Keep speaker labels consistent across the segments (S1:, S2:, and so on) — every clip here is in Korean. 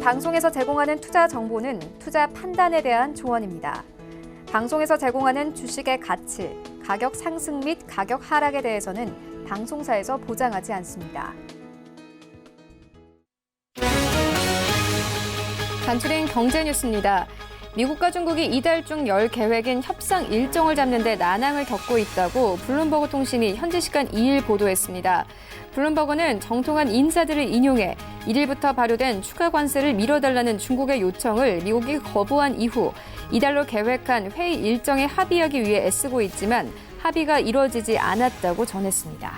S1: 방송에서 제공하는 투자 정보는 투자 판단에 대한 조언입니다. 방송에서 제공하는 주식의 가치, 가격 상승 및 가격 하락에 대해서는 방송사에서 보장하지 않습니다. 간추린 경제 뉴스입니다. 미국과 중국이 이달 중 열 계획인 협상 일정을 잡는 데 난항을 겪고 있다고 블룸버그 통신이 현지 시간 2일 보도했습니다. 블룸버그는 정통한 인사들을 인용해 1일부터 발효된 추가 관세를 미뤄달라는 중국의 요청을 미국이 거부한 이후 이달로 계획한 회의 일정에 합의하기 위해 애쓰고 있지만 합의가 이루어지지 않았다고 전했습니다.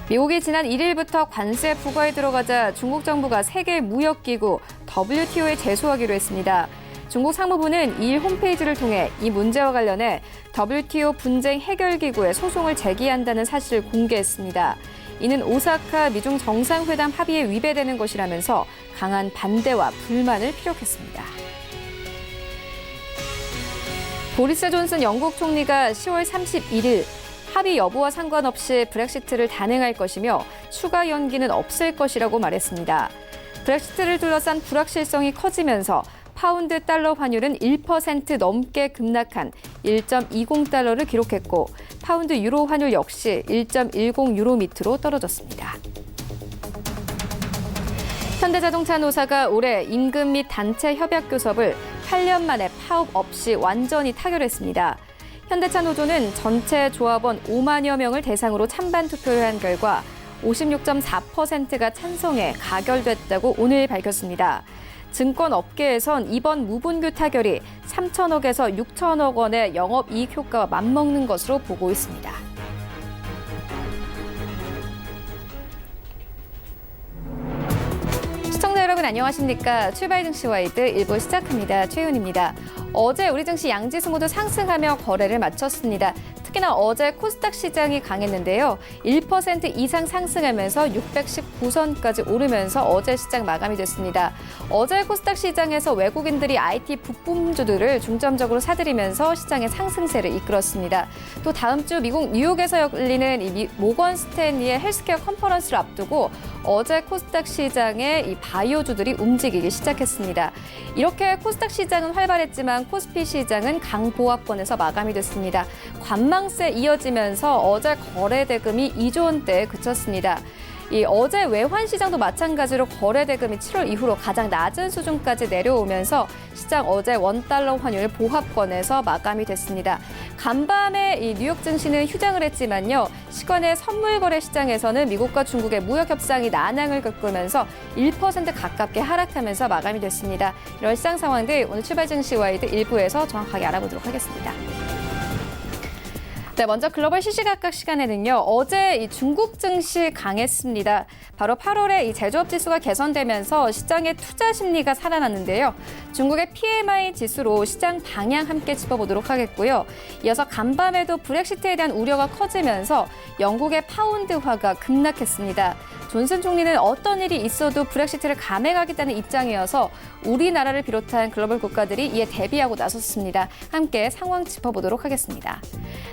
S1: 미국이 지난 1일부터 관세 부과에 들어가자 중국 정부가 세계 무역기구 WTO에 제소하기로 했습니다. 중국 상무부는 2일 홈페이지를 통해 이 문제와 관련해 WTO 분쟁 해결기구에 소송을 제기한다는 사실을 공개했습니다. 이는 오사카 미중 정상회담 합의에 위배되는 것이라면서 강한 반대와 불만을 피력했습니다. 보리스 존슨 영국 총리가 10월 31일 합의 여부와 상관없이 브렉시트를 단행할 것이며 추가 연기는 없을 것이라고 말했습니다. 브렉시트를 둘러싼 불확실성이 커지면서 파운드 달러 환율은 1% 넘게 급락한 1.20달러를 기록했고 파운드 유로 환율 역시 1.10 유로 밑으로 떨어졌습니다. 현대자동차 노사가 올해 임금 및 단체 협약 교섭을 8년 만에 파업 없이 완전히 타결했습니다. 현대차 노조는 전체 조합원 5만여 명을 대상으로 찬반 투표를 한 결과 56.4%가 찬성해 가결됐다고 오늘 밝혔습니다. 증권업계에선 이번 무분규 타결이 3천억에서 6천억 원의 영업이익 효과와 맞먹는 것으로 보고 있습니다. 시청자 여러분 안녕하십니까? 출발 증시 와이드 1부 시작합니다. 최윤입니다. 어제 우리 증시 양지수 모두 상승하며 거래를 마쳤습니다. 특히나 어제 코스닥 시장이 강했는데요. 1% 이상 상승하면서 619선까지 오르면서 어제 시장 마감이 됐습니다. 어제 코스닥 시장에서 외국인들이 IT 부품주들을 중점적으로 사들이면서 시장의 상승세를 이끌었습니다. 또 다음 주 미국 뉴욕에서 열리는 이 모건 스탠리의 헬스케어 컨퍼런스를 앞두고 어제 코스닥 시장의 이 바이오주들이 움직이기 시작했습니다. 이렇게 코스닥 시장은 활발했지만 코스피 시장은 강보합권에서 마감이 됐습니다. 관망세 이어지면서 어제 거래 대금이 2조 원대에 그쳤습니다. 어제 외환 시장도 마찬가지로 거래 대금이 7월 이후로 가장 낮은 수준까지 내려오면서 시장 어제 원달러 환율 보합권에서 마감이 됐습니다. 간밤에 이 뉴욕 증시는 휴장을 했지만요. 시간의 선물 거래 시장에서는 미국과 중국의 무역 협상이 난항을 겪으면서 1% 가깝게 하락하면서 마감이 됐습니다. 이런 시장 상황들 오늘 출발 증시 와이드 1부에서 정확하게 알아보도록 하겠습니다. 네, 먼저 글로벌 시시각각 시간에는요. 어제 이 중국 증시 강했습니다. 바로 8월에 이 제조업 지수가 개선되면서 시장의 투자 심리가 살아났는데요. 중국의 PMI 지수로 시장 방향 함께 짚어보도록 하겠고요. 이어서 간밤에도 브렉시트에 대한 우려가 커지면서 영국의 파운드화가 급락했습니다. 존슨 총리는 어떤 일이 있어도 브렉시트를 감행하겠다는 입장이어서 우리나라를 비롯한 글로벌 국가들이 이에 대비하고 나섰습니다. 함께 상황 짚어보도록 하겠습니다.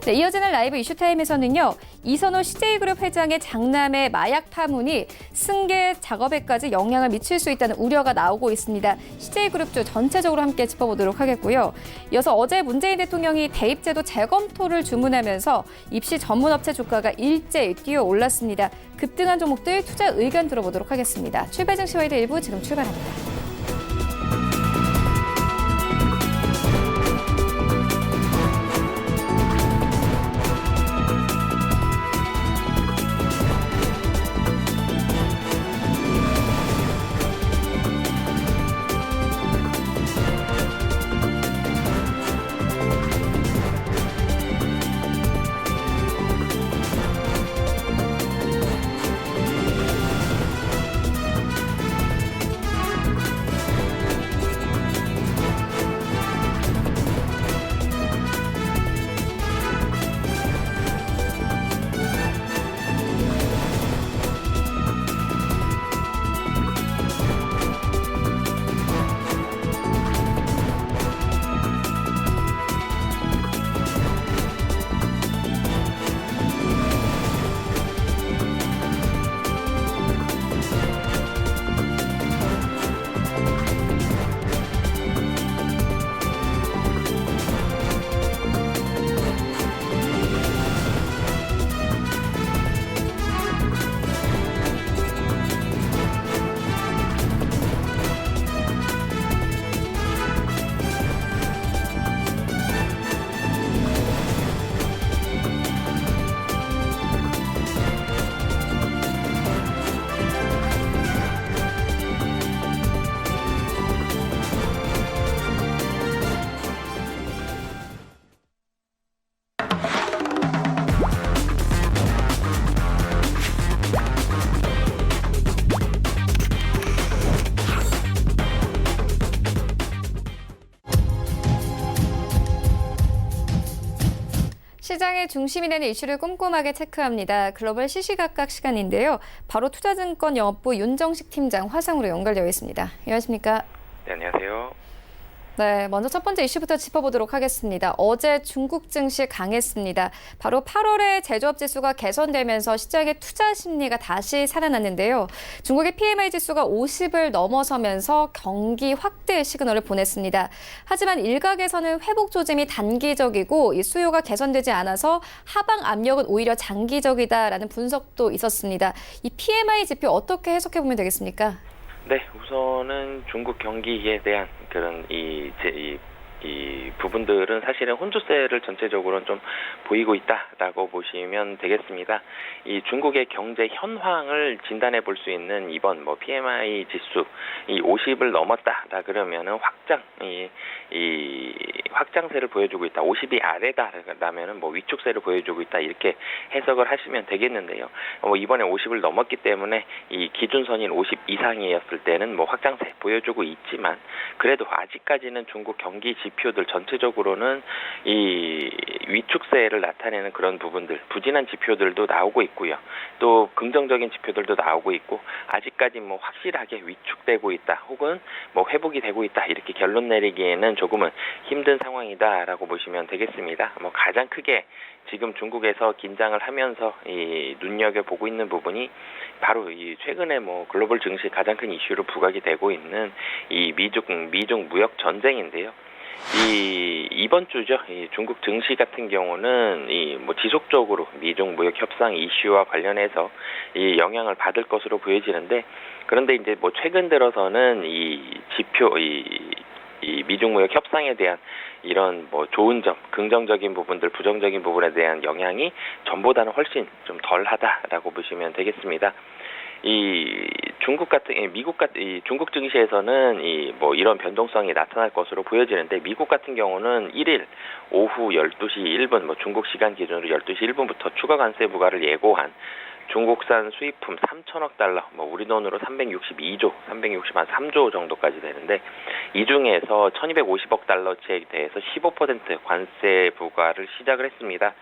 S1: 네, 이어지는 라이브 이슈타임에서는요. 이선호 CJ그룹 회장의 장남의 마약 파문이 승계 작업에까지 영향을 미칠 수 있다는 우려가 나오고 있습니다. CJ그룹주 전체적으로 함께 짚어보도록 하겠고요. 이어서 어제 문재인 대통령이 대입제도 재검토를 주문하면서 입시 전문업체 주가가 일제히 뛰어올랐습니다. 급등한 종목들 투자 의견 들어보도록 하겠습니다. 출발 증시 와이드 1부 지금 출발합니다. 시장의 중심이 되는 이슈를 꼼꼼하게 체크합니다. 글로벌 시시각각 시간인데요. 바로 투자증권 영업부 윤정식 팀장 화상으로 연결되어 있습니다. 안녕하십니까?
S2: 네, 안녕하세요.
S1: 네, 먼저 첫 번째 이슈부터 짚어보도록 하겠습니다. 어제 중국 증시 강했습니다. 바로 8월에 제조업 지수가 개선되면서 시장의 투자 심리가 다시 살아났는데요. 중국의 PMI 지수가 50을 넘어서면서 경기 확대 시그널을 보냈습니다. 하지만 일각에서는 회복 조짐이 단기적이고 이 수요가 개선되지 않아서 하방 압력은 오히려 장기적이다라는 분석도 있었습니다. 이 PMI 지표 어떻게 해석해 보면 되겠습니까?
S2: 네, 우선은 중국 경기에 대한 그런 이 부분들은 사실은 혼조세를 전체적으로는 좀 보이고 있다라고 보시면 되겠습니다. 이 중국의 경제 현황을 진단해 볼 수 있는 이번 PMI 지수 이 50을 넘었다라 그러면은 확장세를 보여주고 있다. 50이 아래다라면은 위축세를 보여주고 있다. 이렇게 해석을 하시면 되겠는데요. 이번에 50을 넘었기 때문에 이 기준선인 50 이상이었을 때는 확장세 보여주고 있지만 그래도 아직까지는 중국 경기 지표들 전체적으로는 이 위축세를 나타내는 그런 부분들, 부진한 지표들도 나오고 있고요. 또 긍정적인 지표들도 나오고 있고 아직까지 확실하게 위축되고 있다. 혹은 회복이 되고 있다. 이렇게 결론 내리기에는 조금은 힘든 상황이다라고 보시면 되겠습니다. 가장 크게 지금 중국에서 긴장을 하면서 이 눈여겨보고 있는 부분이 바로 이 최근에 글로벌 증시 가장 큰 이슈로 부각이 되고 있는 이 미중 무역 전쟁인데요. 이번 주죠. 이 중국 증시 같은 경우는 지속적으로 미중 무역 협상 이슈와 관련해서 이 영향을 받을 것으로 보여지는데 그런데 이제 최근 들어서는 이 지표 이 미중 무역 협상에 대한 이런 좋은 점, 긍정적인 부분들, 부정적인 부분에 대한 영향이 전보다는 훨씬 좀 덜하다라고 보시면 되겠습니다. 중국 증시에서는 이런 변동성이 나타날 것으로 보여지는데 미국 같은 경우는 1일 오후 12시 1분 중국 시간 기준으로 12시 1분부터 추가 관세 부과를 예고한 중국산 수입품 3천억 달러, 우리 돈으로 363조 정도까지 되는데 이 중에서 1250억 달러치에 대해서 15% 관세 부과를 시작을 했습니다.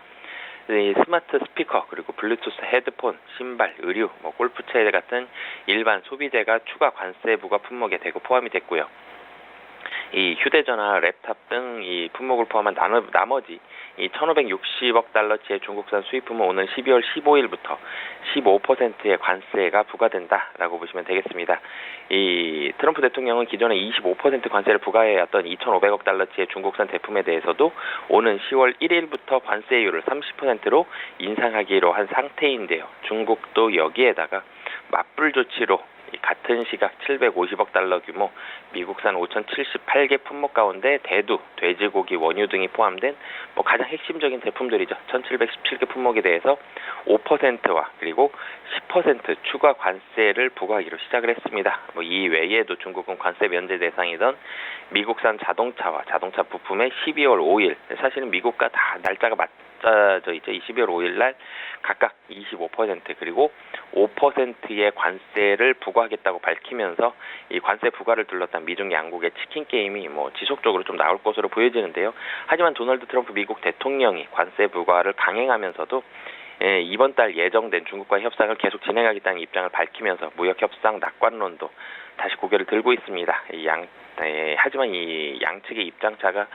S2: 스마트 스피커 그리고 블루투스 헤드폰, 신발, 의류, 골프채 같은 일반 소비재가 추가 관세 부과 품목에 대거 포함이 됐고요. 이 휴대전화, 랩탑 등 이 품목을 포함한 나머지 이 1,560억 달러치의 중국산 수입품은 오는 12월 15일부터 15%의 관세가 부과된다라고 보시면 되겠습니다. 이 트럼프 대통령은 기존에 25% 관세를 부과해왔던 2,500억 달러치의 중국산 제품에 대해서도 오는 10월 1일부터 관세율을 30%로 인상하기로 한 상태인데요. 중국도 여기에다가 맞불 조치로 같은 시각 750억 달러 규모 미국산 5,078개 품목 가운데 대두, 돼지고기, 원유 등이 포함된 가장 핵심적인 제품들이죠. 1,717개 품목에 대해서 5%와 그리고 10% 추가 관세를 부과하기로 시작을 했습니다. 이 외에도 중국은 관세 면제 대상이던 미국산 자동차와 자동차 부품의 12월 5일 사실은 미국과 다 날짜가 맞춰져 있죠. 12월 5일 날 각각 25% 그리고 5%의 관세를 부과하겠다고 밝히면서 이 관세 부과를 둘러싼 미중 양국의 치킨 게임이 지속적으로 좀 나올 것으로 보여지는데요. 하지만 도널드 트럼프 미국 대통령이 관세 부과를 강행하면서도 이번 달 예정된 중국과의 협상을 계속 진행하겠다는 입장을 밝히면서 무역 협상 낙관론도 다시 고개를 들고 있습니다. 하지만 이 양측의 입장차가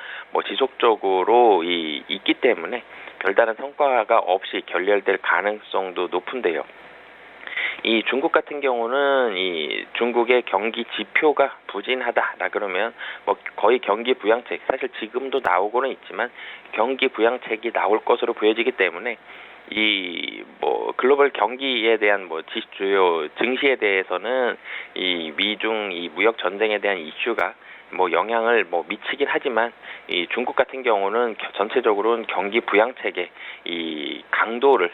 S2: 지속적으로 있기 때문에 별다른 성과가 없이 결렬될 가능성도 높은데요. 이 중국 같은 경우는 이 중국의 경기 지표가 부진하다라 그러면 거의 경기 부양책 사실 지금도 나오고는 있지만 경기 부양책이 나올 것으로 보여지기 때문에 글로벌 경기에 대한 주요 증시에 대해서는 이 미중 무역 전쟁에 대한 이슈가 영향을 미치긴 하지만 이 중국 같은 경우는 전체적으로는 경기 부양책의 이 강도를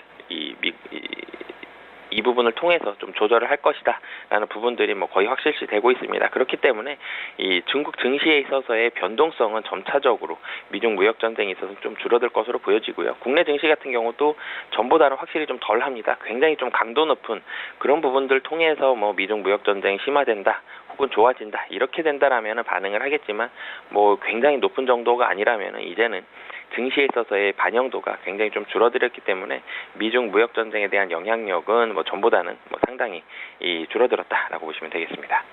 S2: 이 부분을 통해서 좀 조절을 할 것이다 라는 부분들이 거의 확실시 되고 있습니다. 그렇기 때문에 이 중국 증시에 있어서의 변동성은 점차적으로 미중 무역 전쟁에 있어서 좀 줄어들 것으로 보여지고요. 국내 증시 같은 경우도 전보다는 확실히 좀 덜합니다. 굉장히 좀 강도 높은 그런 부분들 통해서 미중 무역 전쟁이 심화된다 혹은 좋아진다 이렇게 된다라면 반응을 하겠지만 굉장히 높은 정도가 아니라면 이제는 증시에 있어서의 반영도가 굉장히 좀 줄어들었기 때문에 미중 무역 전쟁에 대한 영향력은 전보다는 상당히 줄어들었다라고 보시면 되겠습니다.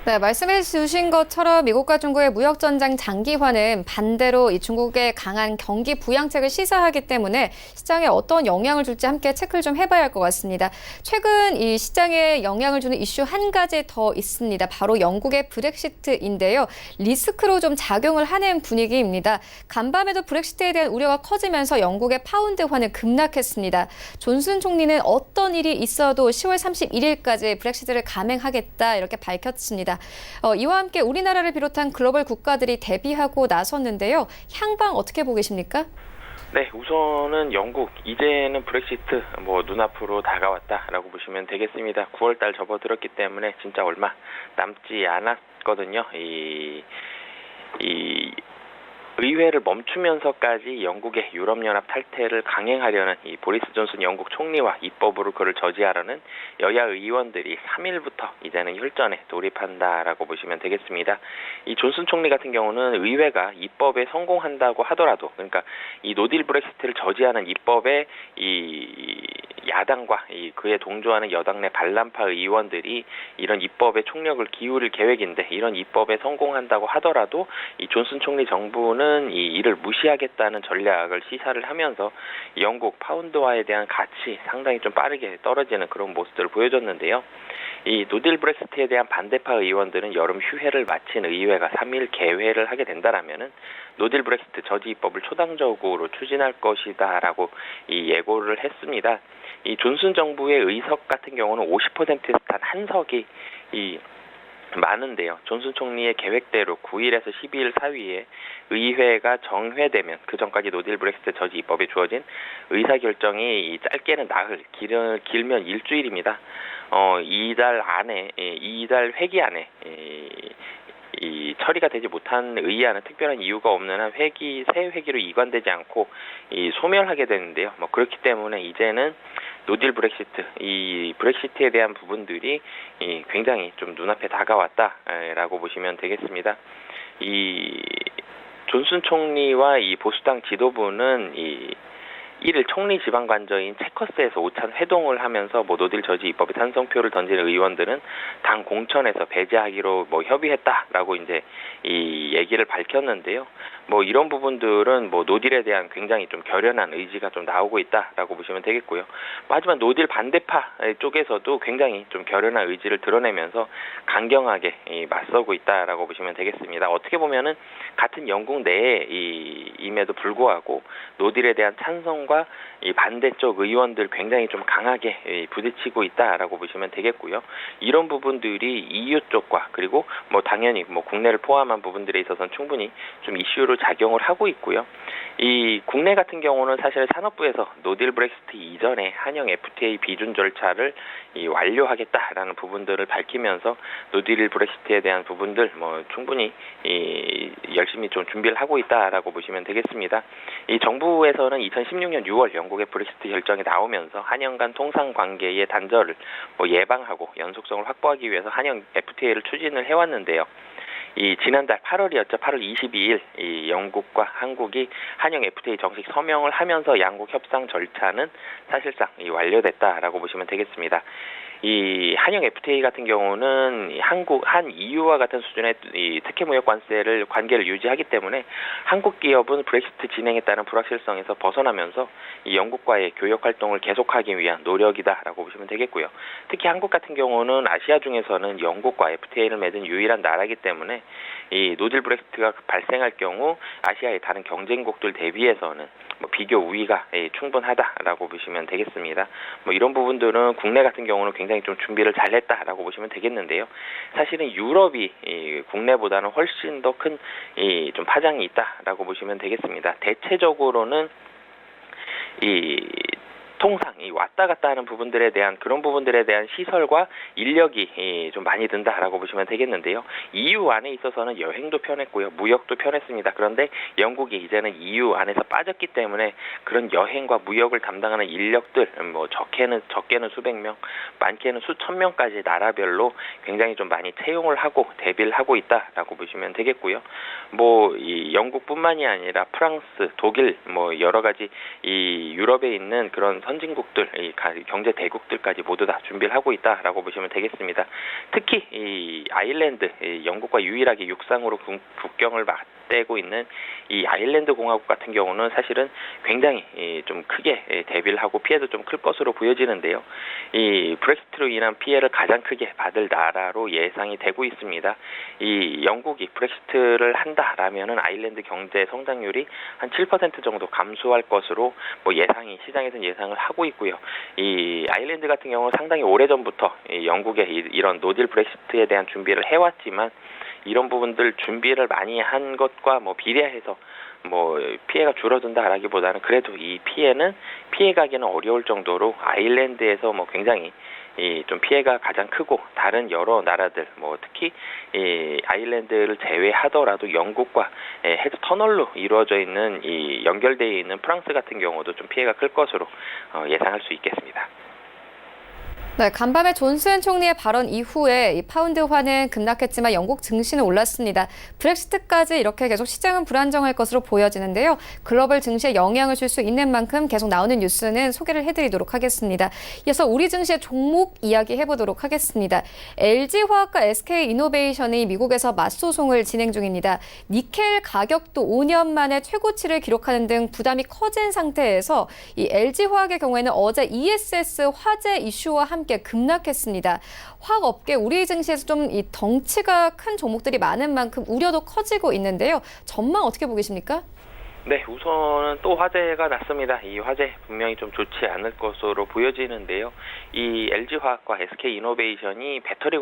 S1: 네, 말씀해 주신 것처럼 미국과 중국의 무역 전쟁 장기화는 반대로 이 중국의 강한 경기 부양책을 시사하기 때문에 시장에 어떤 영향을 줄지 함께 체크를 좀 해봐야 할 것 같습니다. 최근 이 시장에 영향을 주는 이슈 한 가지 더 있습니다. 바로 영국의 브렉시트인데요. 리스크로 좀 작용을 하는 분위기입니다. 간밤에도 브렉시트에 대한 우려가 커지면서 영국의 파운드화는 급락했습니다. 존슨 총리는 어떤 일이 있어도 10월 31일까지 브렉시트를 감행하겠다 이렇게 밝혔습니다. 이와 함께 우리나라를 비롯한 글로벌 국가들이 대비하고 나섰는데요. 향방 어떻게 보고 계십니까?
S2: 네, 우선은 영국 이제는 브렉시트 눈앞으로 다가왔다라고 보시면 되겠습니다. 9월달 접어들었기 때문에 진짜 얼마 남지 않았거든요. 의회를 멈추면서까지 영국의 유럽연합 탈퇴를 강행하려는 이 보리스 존슨 영국 총리와 입법으로 그를 저지하려는 여야 의원들이 3일부터 이제는 혈전에 돌입한다라고 보시면 되겠습니다. 이 존슨 총리 같은 경우는 의회가 입법에 성공한다고 하더라도, 그러니까 이 노딜 브렉시트를 저지하는 입법에 이 야당과 그에 동조하는 여당 내 반란파 의원들이 이런 입법에 총력을 기울일 계획인데, 이런 입법에 성공한다고 하더라도 이 존슨 총리 정부는 이 일을 무시하겠다는 전략을 시사를 하면서 영국 파운드화에 대한 가치 상당히 좀 빠르게 떨어지는 그런 모습들을 보여줬는데요. 이 노딜 브렉시트에 대한 반대파 의원들은 여름 휴회를 마친 의회가 3일 개회를 하게 된다라면은 노딜 브렉시트 저지 입법을 초당적으로 추진할 것이다라고 예고를 했습니다. 이 존슨 정부의 의석 같은 경우는 50%에서 단 한 석이 많은데요. 존슨 총리의 계획대로 9일에서 12일 사이에 의회가 정회되면 그 전까지 노딜 브렉시트 저지 입법에 주어진 의사결정이 짧게는 나흘, 길면 일주일입니다. 이달 회기 안에 처리가 되지 못한 의안은 특별한 이유가 없는 한 새 회기로 이관되지 않고 소멸하게 되는데요. 그렇기 때문에 이제는 노딜 브렉시트, 이 브렉시트에 대한 부분들이 굉장히 좀 눈앞에 다가왔다라고 보시면 되겠습니다. 이 존슨 총리와 이 보수당 지도부는 이를 총리 지방 관저인 체커스에서 오찬 회동을 하면서 노딜 저지 입법에 찬성표를 던지는 의원들은 당 공천에서 배제하기로 협의했다라고 이제 이 얘기를 밝혔는데요. 이런 부분들은 노딜에 대한 굉장히 좀 결연한 의지가 좀 나오고 있다라고 보시면 되겠고요. 하지만 노딜 반대파 쪽에서도 굉장히 좀 결연한 의지를 드러내면서 강경하게 맞서고 있다라고 보시면 되겠습니다. 어떻게 보면은 같은 영국 내에임에도 불구하고 노딜에 대한 찬성과 이 반대쪽 의원들 굉장히 좀 강하게 부딪히고 있다라고 보시면 되겠고요. 이런 부분들이 EU 쪽과 그리고 당연히 국내를 포함한 부분들에 있어서는 충분히 좀 이슈로 작용을 하고 있고요. 이 국내 같은 경우는 사실 산업부에서 노딜 브렉시트 이전에 한영 FTA 비준 절차를 완료하겠다라는 부분들을 밝히면서 노딜 브렉시트에 대한 부분들 충분히 열심히 좀 준비를 하고 있다라고 보시면 되겠습니다. 이 정부에서는 2016년 6월 영국의 브렉시트 결정이 나오면서 한영 간 통상 관계의 단절을 예방하고 연속성을 확보하기 위해서 한영 FTA를 추진을 해왔는데요. 지난달 8월이었죠. 8월 22일 영국과 한국이 한영 FTA 정식 서명을 하면서 양국 협상 절차는 사실상 완료됐다라고 보시면 되겠습니다. 이 한영 FTA 같은 경우는 한 EU와 같은 수준의 특혜 무역 관계를 유지하기 때문에 한국 기업은 브렉시트 진행에 따른 불확실성에서 벗어나면서 이 영국과의 교역 활동을 계속하기 위한 노력이다라고 보시면 되겠고요. 특히 한국 같은 경우는 아시아 중에서는 영국과 FTA를 맺은 유일한 나라이기 때문에 이 노딜 브렉시트가 발생할 경우 아시아의 다른 경쟁국들 대비해서는 비교 우위가 충분하다라고 보시면 되겠습니다. 이런 부분들은 국내 같은 경우는 굉장히 좀 준비를 잘했다라고 보시면 되겠는데요. 사실은 유럽이 국내보다는 훨씬 더 큰 좀 파장이 있다라고 보시면 되겠습니다. 대체적으로는 통상 이 왔다 갔다 하는 부분들에 대한 그런 부분들에 대한 시설과 인력이 좀 많이 든다라고 보시면 되겠는데요. EU 안에 있어서는 여행도 편했고요, 무역도 편했습니다. 그런데 영국이 이제는 EU 안에서 빠졌기 때문에 그런 여행과 무역을 담당하는 인력들 뭐 적게는 수백 명, 많게는 수천 명까지 나라별로 굉장히 좀 많이 채용을 하고 대비를 하고 있다라고 보시면 되겠고요. 뭐 이 영국뿐만이 아니라 프랑스, 독일, 뭐 여러 가지 이 유럽에 있는 그런 선진국들, 이 경제 대국들까지 모두 다 준비를 하고 있다라고 보시면 되겠습니다. 특히 이 아일랜드, 영국과 유일하게 육상으로 국경을 맞대고 있는 이 아일랜드 공화국 같은 경우는 사실은 굉장히 좀 크게 대비를 하고 피해도 좀 클 것으로 보여지는데요. 이 브렉시트로 인한 피해를 가장 크게 받을 나라로 예상이 되고 있습니다. 이 영국이 브렉시트를 한다라면은 아일랜드 경제 성장률이 한 7% 정도 감소할 것으로 뭐 시장에서는 예상을 하고 있고요. 이 아일랜드 같은 경우는 상당히 오래전부터 영국의 이런 노딜 브렉시트에 대한 준비를 해왔지만 이런 부분들 준비를 많이 한 것과 뭐 비례해서 뭐 피해가 줄어든다라기보다는 그래도 이 피해가기는 어려울 정도로 아일랜드에서 뭐 굉장히 좀 피해가 가장 크고 다른 여러 나라들 뭐 특히 아일랜드를 제외하더라도 영국과 해저 터널로 이루어져 있는 연결되어 있는 프랑스 같은 경우도 좀 피해가 클 것으로 예상할 수 있겠습니다.
S1: 네, 간밤에 존슨 총리의 발언 이후에 이 파운드화는 급락했지만 영국 증시는 올랐습니다. 브렉시트까지 이렇게 계속 시장은 불안정할 것으로 보여지는데요. 글로벌 증시에 영향을 줄 수 있는 만큼 계속 나오는 뉴스는 소개를 해드리도록 하겠습니다. 이어서 우리 증시의 종목 이야기해보도록 하겠습니다. LG화학과 SK이노베이션이 미국에서 맞소송을 진행 중입니다. 니켈 가격도 5년 만에 최고치를 기록하는 등 부담이 커진 상태에서 이 LG화학의 경우에는 어제 ESS 화재 이슈와 함께 급락했습니다. 화학업계 우리 증시에서 좀 이 덩치가 큰 종목들이 많은 만큼 우려도 커지고 있는데요. 전망 어떻게 보고 계십니까?
S2: 네, 우선은 또 화재가 났습니다. 이 화재 분명히 좀 좋지 않을 것으로 보여지는데요. 이 LG화학과 SK이노베이션이 배터리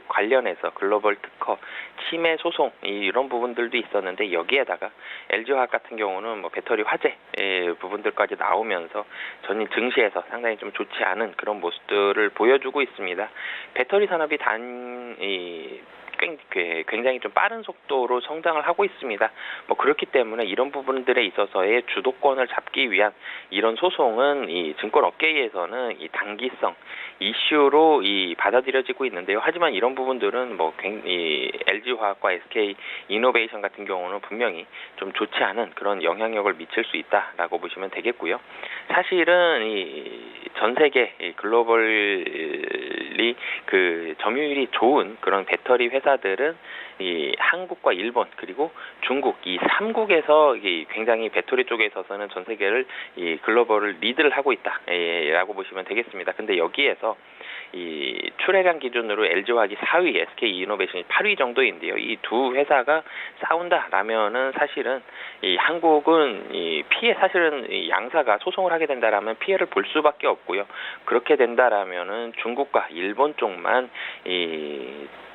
S2: 관련해서 글로벌 특허, 침해 소송 이런 부분들도 있었는데 여기에다가 LG화학 같은 경우는 뭐 배터리 화재 부분들까지 나오면서 전일 증시에서 상당히 좀 좋지 않은 그런 모습들을 보여주고 있습니다. 배터리 산업이 굉장히 좀 빠른 속도로 성장을 하고 있습니다. 뭐 그렇기 때문에 이런 부분들에 있어서의 주도권을 잡기 위한 이런 소송은 이 증권업계에서는 이 단기성 이슈로 받아들여지고 있는데요. 하지만 이런 부분들은 뭐 LG화학과 SK이노베이션 같은 경우는 분명히 좀 좋지 않은 그런 영향력을 미칠 수 있다라고 보시면 되겠고요. 사실은 전 세계 글로벌리 그 점유율이 좋은 그런 배터리 회사들은 한국과 일본 그리고 중국 이 3국에서 굉장히 배터리 쪽에 있어서는 전 세계를 글로벌을 리드를 하고 있다라고 보시면 되겠습니다. 근데 여기에서 출하량 기준으로 LG화학이 4위, SK이노베이션이 8위 정도인데요. 이 두 회사가 싸운다라면은 사실은 한국은 사실은 양사가 소송을 하게 된다라면 피해를 볼 수밖에 없고요. 그렇게 된다라면은 중국과 일본 쪽만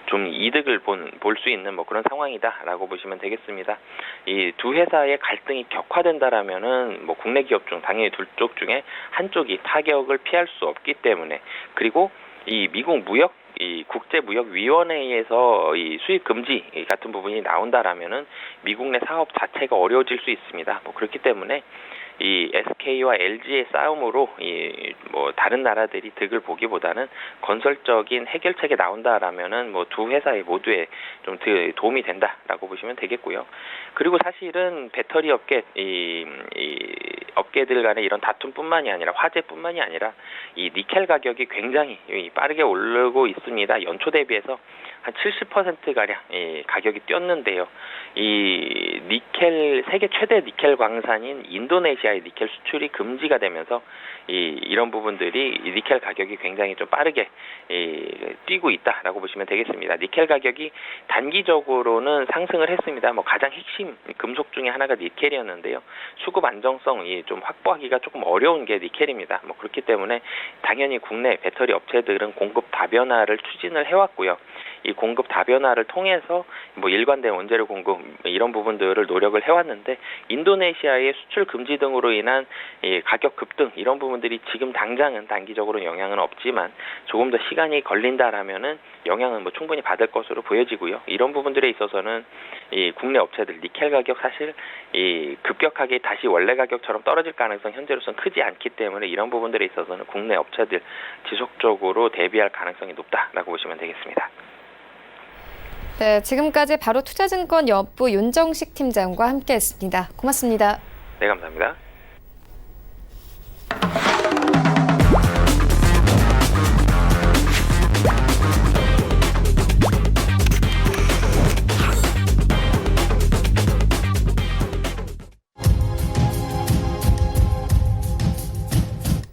S2: 좀 이득을 볼 수 있는 뭐 그런 상황이다라고 보시면 되겠습니다. 이 두 회사의 갈등이 격화된다라면은 뭐 국내 기업 중 당연히 둘 쪽 중에 한쪽이 타격을 피할 수 없기 때문에 그리고 이 미국 국제무역위원회에서 수입 금지 같은 부분이 나온다라면은 미국 내 사업 자체가 어려워질 수 있습니다. 뭐 그렇기 때문에 이 SK와 LG의 싸움으로 뭐 다른 나라들이 득을 보기보다는 건설적인 해결책이 나온다라면은 뭐 두 회사의 모두에 좀 도움이 된다라고 보시면 되겠고요. 그리고 사실은 배터리 업계 업계들 간의 이런 다툼뿐만이 아니라 화재뿐만이 아니라 이 니켈 가격이 굉장히 빠르게 오르고 있습니다. 연초 대비해서 한 70%가량 가격이 뛰었는데요. 이 세계 최대 니켈 광산인 인도네시아의 니켈 수출이 금지가 되면서 이런 부분들이 니켈 가격이 굉장히 좀 빠르게 뛰고 있다라고 보시면 되겠습니다. 니켈 가격이 단기적으로는 상승을 했습니다. 뭐 가장 핵심 금속 중에 하나가 니켈이었는데요. 수급 안정성이 좀 확보하기가 조금 어려운 게 니켈입니다. 뭐 그렇기 때문에 당연히 국내 배터리 업체들은 공급 다변화를 추진을 해왔고요. 이 공급 다변화를 통해서 뭐 일관된 원재료 공급 이런 부분들을 노력을 해왔는데 인도네시아의 수출 금지 등으로 인한 이 가격 급등 이런 부분들이 지금 당장은 단기적으로 영향은 없지만 조금 더 시간이 걸린다라면은 영향은 뭐 충분히 받을 것으로 보여지고요. 이런 부분들에 있어서는 이 국내 업체들 니켈 가격 사실 이 급격하게 다시 원래 가격처럼 떨어질 가능성 현재로서는 크지 않기 때문에 이런 부분들에 있어서는 국내 업체들 지속적으로 대비할 가능성이 높다라고 보시면 되겠습니다.
S1: 네, 지금까지 바로 투자증권 연부 윤정식 팀장과 함께했습니다. 고맙습니다.
S2: 네, 감사합니다.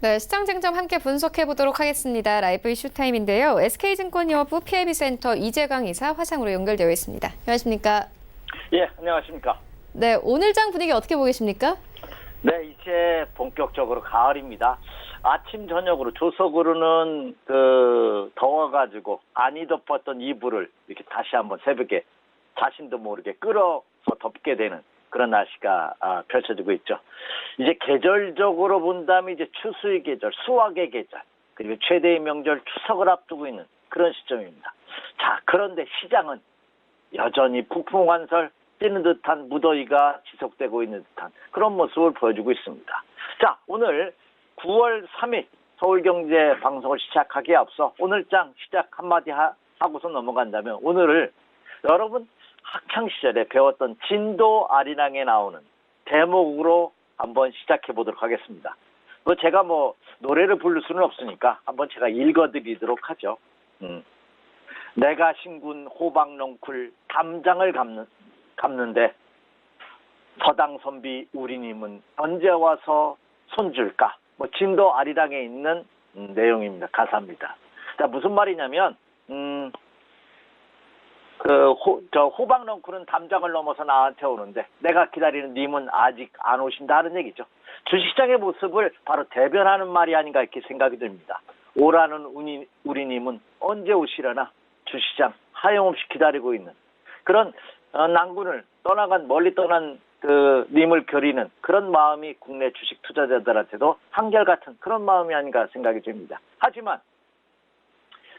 S1: 네, 시장 쟁점 함께 분석해 보도록 하겠습니다. 라이브 이슈 타임인데요. SK증권 여부 PIB센터 이재강 이사 화상으로 연결되어 있습니다. 안녕하십니까?
S3: 예, 안녕하십니까?
S1: 네, 오늘 장 분위기 어떻게 보이십니까?
S3: 네, 이제 본격적으로 가을입니다. 아침 저녁으로 조석으로는 더워가지고 안 덮었던 이불을 이렇게 다시 한번 새벽에 자신도 모르게 끌어서 덮게 되는 그런 날씨가 펼쳐지고 있죠. 이제 계절적으로 본다면 이제 추수의 계절, 수확의 계절, 그리고 최대의 명절 추석을 앞두고 있는 그런 시점입니다. 자, 그런데 시장은 여전히 폭풍환설, 찌는 듯한 무더위가 지속되고 있는 듯한 그런 모습을 보여주고 있습니다. 자, 오늘 9월 3일 서울경제 방송을 시작하기에 앞서 오늘장 시작 한마디 하고서 넘어간다면 오늘을 여러분 학창시절에 배웠던 진도 아리랑에 나오는 대목으로 한번 시작해 보도록 하겠습니다. 제가 뭐 노래를 부를 수는 없으니까 한번 제가 읽어드리도록 하죠. 내가 신군 호박넝쿨 담장을 감는데 서당 선비 우리님은 언제 와서 손줄까? 뭐 진도 아리랑에 있는 내용입니다. 가사입니다. 자, 무슨 말이냐면 호박넝쿨은 담장을 넘어서 나한테 오는데 내가 기다리는 님은 아직 안 오신다는 얘기죠. 주식시장의 모습을 바로 대변하는 말이 아닌가 이렇게 생각이 듭니다. 오라는 우리님은 언제 오시려나 주식시장 하염없이 기다리고 있는 그런 난군을 멀리 떠난 님을 겨리는 그런 마음이 국내 주식 투자자들한테도 한결같은 그런 마음이 아닌가 생각이 됩니다. 하지만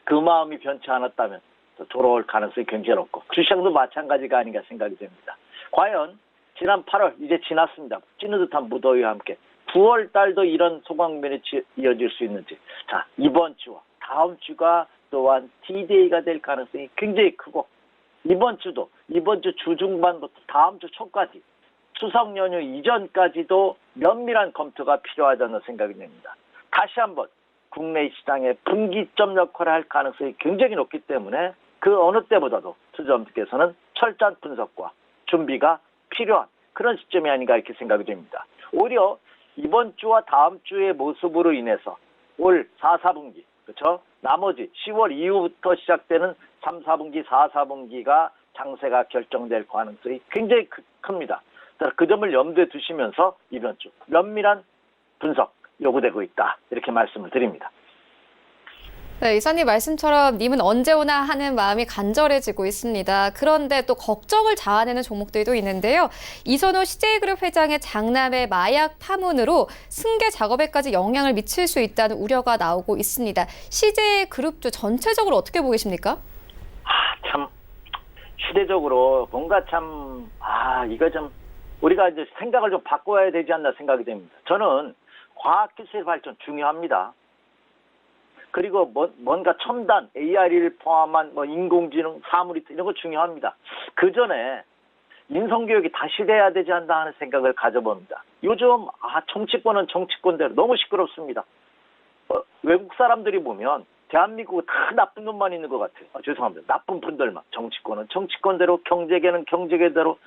S3: 그 마음이 변치 않았다면 돌아올 가능성이 굉장히 높고 주시장도 마찬가지가 아닌가 생각이 됩니다. 과연 지난 8월 이제 지났습니다. 찌는 듯한 무더위와 함께 9월 달도 이런 소강면이 이어질 수 있는지 자 이번 주와 다음 주가 또한 D-Day가 될 가능성이 굉장히 크고 이번 주 주중반부터 다음 주 초까지 추석 연휴 이전까지도 면밀한 검토가 필요하지 않나 생각이 됩니다. 다시 한번 국내 시장의 분기점 역할을 할 가능성이 굉장히 높기 때문에 그 어느 때보다도 투자자분들께서는 철저한 분석과 준비가 필요한 그런 시점이 아닌가 이렇게 생각이 됩니다. 오히려 이번 주와 다음 주의 모습으로 인해서 올 4, 4분기 그렇죠? 나머지 10월 이후부터 시작되는 3, 4분기, 4, 4분기가 장세가 결정될 가능성이 굉장히 큽니다. 그 점을 염두에 두시면서 이번 주 면밀한 분석 요구되고 있다. 이렇게 말씀을 드립니다.
S1: 네, 이사님 말씀처럼 님은 언제 오나 하는 마음이 간절해지고 있습니다. 그런데 또 걱정을 자아내는 종목들도 있는데요. 이선호 CJ그룹 회장의 장남의 마약 파문으로 승계 작업에까지 영향을 미칠 수 있다는 우려가 나오고 있습니다. CJ그룹주 전체적으로 어떻게 보고 계십니까?
S3: 참 시대적으로 뭔가 이거 좀 우리가 이제 생각을 좀 바꿔야 되지 않나 생각이 됩니다. 저는 과학기술 발전 중요합니다. 그리고 뭔가 첨단 AI를 포함한 인공지능, 사물이터 이런 거 중요합니다. 그 전에 인성교육이 다시 돼야 되지 않나 하는 생각을 가져봅니다. 요즘 정치권은 정치권대로 너무 시끄럽습니다. 외국 사람들이 보면 대한민국은 다 나쁜 놈만 있는 것 같아요. 죄송합니다. 나쁜 분들만. 정치권은 정치권대로, 경제계는 경제계대로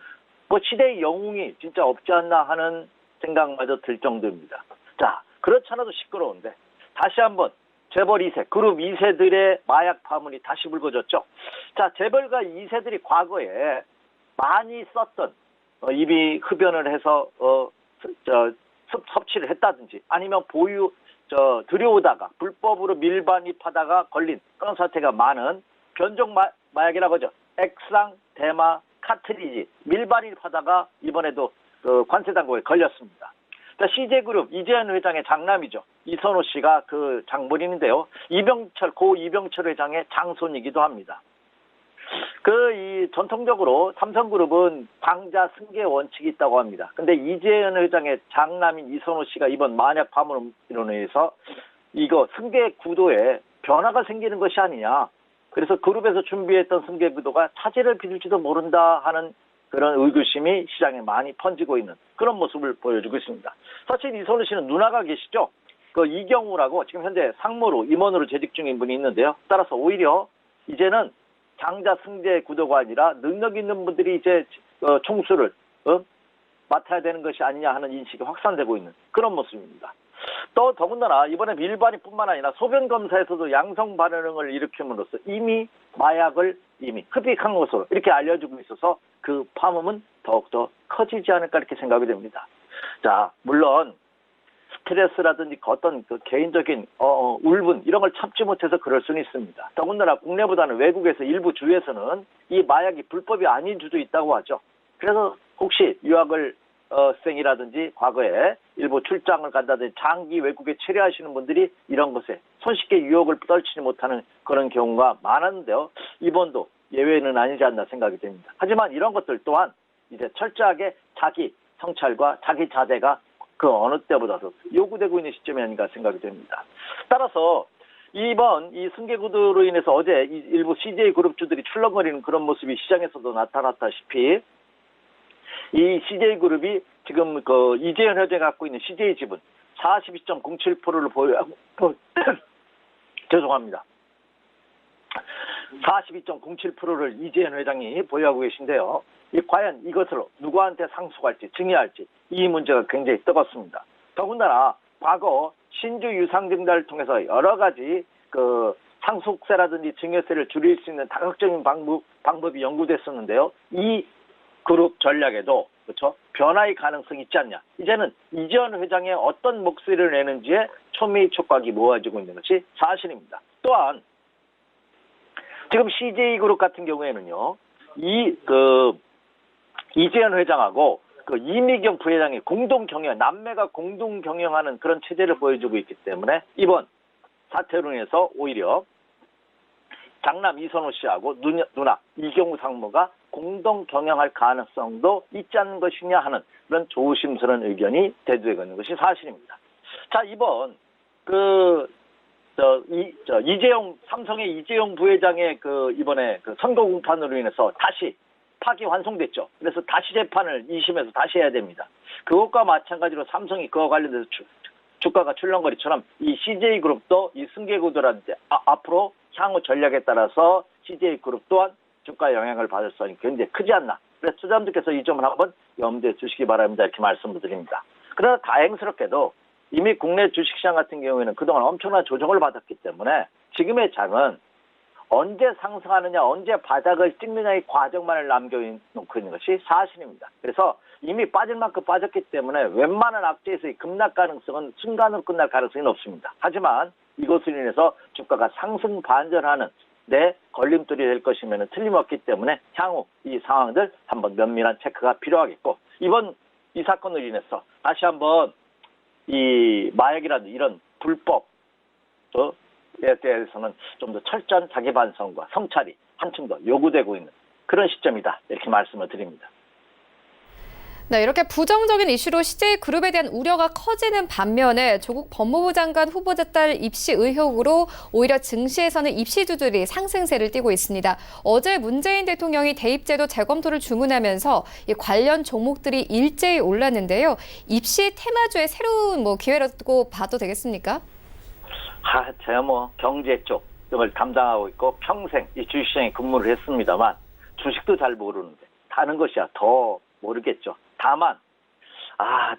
S3: 시대의 영웅이 진짜 없지 않나 하는 생각마저 들 정도입니다. 자, 그렇지 않아도 시끄러운데 다시 한번 재벌 2세, 그룹 2세들의 마약 파문이 다시 불거졌죠. 자, 재벌가 2세들이 과거에 많이 썼던 이미 흡연을 해서 섭취를 했다든지 아니면 들여오다가 불법으로 밀반입하다가 걸린 그런 사태가 많은 변종 마약이라고 하죠. 액상, 대마, 카트리지, 밀반입 하다가 이번에도 그 관세 당국에 걸렸습니다. CJ그룹 이재현 회장의 장남이죠. 이선호 씨가 그 장본인인데요. 고 이병철 회장의 장손이기도 합니다. 전통적으로 삼성그룹은 방자 승계 원칙이 있다고 합니다. 근데 이재현 회장의 장남인 이선호 씨가 이번 만약 파문으로 인해서 이거 승계 구도에 변화가 생기는 것이 아니냐. 그래서 그룹에서 준비했던 승계 구도가 차질을 빚을지도 모른다 하는 그런 의구심이 시장에 많이 번지고 있는 그런 모습을 보여주고 있습니다. 사실 이선우 씨는 누나가 계시죠? 그 이경우라고 지금 현재 상무로 임원으로 재직 중인 분이 있는데요. 따라서 오히려 이제는 장자 승계 구도가 아니라 능력 있는 분들이 이제 총수를 맡아야 되는 것이 아니냐 하는 인식이 확산되고 있는 그런 모습입니다. 또 더군다나 이번에 밀반입뿐만 아니라 소변 검사에서도 양성 반응을 일으킴으로써 이미 마약을 이미 흡입한 것으로 이렇게 알려지고 있어서 그 파문은 더욱더 커지지 않을까 이렇게 생각이 됩니다. 자, 물론 스트레스라든지 어떤 그 개인적인 울분 이런 걸 참지 못해서 그럴 수는 있습니다. 더군다나 국내보다는 외국에서 일부 주에서는 이 마약이 불법이 아닌 주도 있다고 하죠. 그래서 혹시 유학을 생이라든지 과거에 일부 출장을 간다든지 장기 외국에 체류하시는 분들이 이런 것에 손쉽게 유혹을 떨치지 못하는 그런 경우가 많았는데요. 이번도 예외는 아니지 않나 생각이 됩니다. 하지만 이런 것들 또한 이제 철저하게 자기 성찰과 자기 자제가 그 어느 때보다도 요구되고 있는 시점이 아닌가 생각이 됩니다. 따라서 이번 이 승계 구도로 인해서 어제 일부 CJ 그룹주들이 출렁거리는 그런 모습이 시장에서도 나타났다시피 이 CJ그룹이 지금 그 이재현 회장이 갖고 있는 CJ 지분 42.07%를 보유하고 죄송합니다. 42.07%를 이재현 회장이 보유하고 계신데요. 과연 이것을 누구한테 상속할지 증여할지 이 문제가 굉장히 뜨겁습니다. 더군다나 과거 신주 유상 증자를 통해서 여러 가지 그 상속세라든지 증여세를 줄일 수 있는 다각적인 방법이 연구됐었는데요. 이 그룹 전략에도 그렇죠 변화의 가능성이 있지 않냐. 이제는 이재현 회장의 어떤 목소리를 내는지에 초미 촉각이 모아지고 있는 것이 사실입니다. 또한 지금 CJ그룹 같은 경우에는요, 이재현 회장하고 그 이미경 부회장이 공동 경영, 남매가 공동 경영하는 그런 체제를 보여주고 있기 때문에 이번 사태로 인해서 오히려 장남 이선호 씨하고 누나 이경우 상무가 공동 경영할 가능성도 있지 않는 것이냐 하는 그런 조심스러운 의견이 대두되고 있는 것이 사실입니다. 자, 이번 삼성의 이재용 부회장의 이번에 선거 공판으로 인해서 다시 파기환송됐죠. 그래서 다시 재판을 2심에서 다시 해야 됩니다. 그것과 마찬가지로 삼성이 그와 관련돼서 주가가 출렁거리처럼 이 CJ그룹도 이 승계구도라든지 앞으로 향후 전략에 따라서 CJ그룹 또한 주가 영향을 받을 수는 굉장히 크지 않나. 그래서 투자자분들께서 이 점을 한번 염두에 두시기 바랍니다. 이렇게 말씀을 드립니다. 그러나 다행스럽게도 이미 국내 주식시장 같은 경우에는 그동안 엄청난 조정을 받았기 때문에 지금의 장은 언제 상승하느냐, 언제 바닥을 찍느냐의 과정만을 남겨놓고 있는 것이 사실입니다. 그래서 이미 빠질 만큼 빠졌기 때문에 웬만한 악재에서의 급락 가능성은 순간으로 끝날 가능성이 높습니다. 하지만 이것으로 인해서 주가가 상승 반전하는 내 걸림돌이 될 것이면 틀림없기 때문에 향후 이 상황들 한번 면밀한 체크가 필요하겠고, 이번 이 사건으로 인해서 다시 한번 이 마약이라든 이런 불법에 대해서는 좀 더 철저한 자기 반성과 성찰이 한층 더 요구되고 있는 그런 시점이다. 이렇게 말씀을 드립니다.
S1: 네, 이렇게 부정적인 이슈로 CJ그룹에 대한 우려가 커지는 반면에 조국 법무부 장관 후보자 딸 입시 의혹으로 오히려 증시에서는 입시주들이 상승세를 띠고 있습니다. 어제 문재인 대통령이 대입제도 재검토를 주문하면서 이 관련 종목들이 일제히 올랐는데요. 입시 테마주의 새로운 기회라고 봐도 되겠습니까?
S3: 제가 경제 쪽 등을 담당하고 있고 평생 이 주식시장에 근무를 했습니다만 주식도 잘 모르는데 다른 것이야 더 모르겠죠. 다만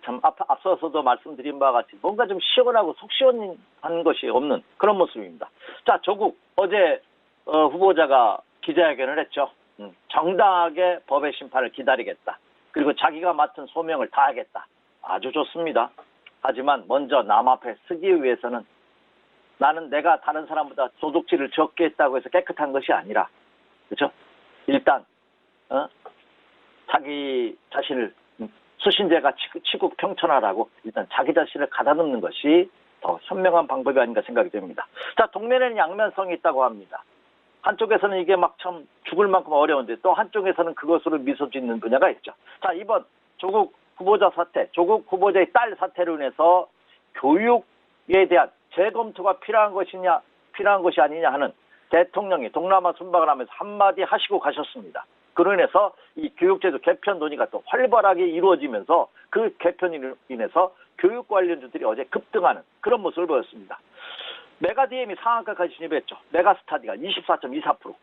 S3: 참 앞서서도 말씀드린 바와 같이 뭔가 좀 시원하고 속 시원한 것이 없는 그런 모습입니다. 자, 조국 어제 후보자가 기자회견을 했죠. 정당하게 법의 심판을 기다리겠다. 그리고 자기가 맡은 소명을 다하겠다. 아주 좋습니다. 하지만 먼저 남 앞에 쓰기 위해서는 나는 내가 다른 사람보다 소득치를 적게 했다고 해서 깨끗한 것이 아니라 그렇죠? 일단 자기 자신을 수신제가 치국 평천하라고 일단 자기 자신을 가다듬는 것이 더 현명한 방법이 아닌가 생각이 됩니다. 자, 동면에는 양면성이 있다고 합니다. 한쪽에서는 이게 막 참 죽을 만큼 어려운데 또 한쪽에서는 그것으로 미소 짓는 분야가 있죠. 자, 이번 조국 후보자 사태, 조국 후보자의 딸 사태로 인해서 교육에 대한 재검토가 필요한 것이 아니냐 하는 대통령이 동남아 순방을 하면서 한마디 하시고 가셨습니다. 그로 인해서 이 교육제도 개편 논의가 또 활발하게 이루어지면서 그 개편으로 인해서 교육 관련주들이 어제 급등하는 그런 모습을 보였습니다. 메가DM이 상한가까지 진입했죠. 메가스타디가 24.24%,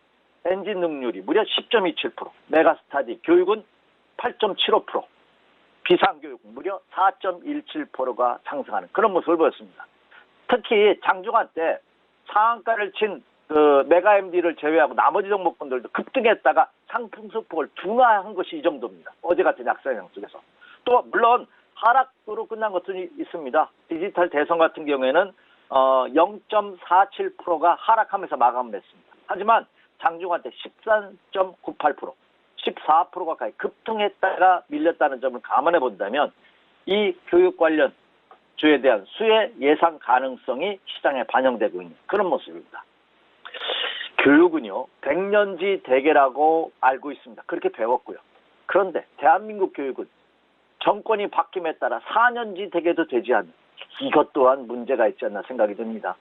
S3: 엔진 능률이 무려 10.27%, 메가스타디 교육은 8.75%, 비상교육 무려 4.17%가 상승하는 그런 모습을 보였습니다. 특히 장중한 때 상한가를 친 그 메가MD를 제외하고 나머지 종목군들도 급등했다가 상승폭을 둔화한 것이 이 정도입니다. 어제 같은 약세장 속에서. 또 물론 하락으로 끝난 것도 있습니다. 디지털 대선 같은 경우에는 0.47%가 하락하면서 마감했습니다. 하지만 장중한 때 13.98%, 14% 가까이 급등했다가 밀렸다는 점을 감안해 본다면 이 교육 관련 주에 대한 수혜 예상 가능성이 시장에 반영되고 있는 그런 모습입니다. 교육은요, 100년지 대계라고 알고 있습니다. 그렇게 배웠고요. 그런데 대한민국 교육은 정권이 바뀜에 따라 4년지 대계도 되지 않는 이것 또한 문제가 있지 않나 생각이 듭니다.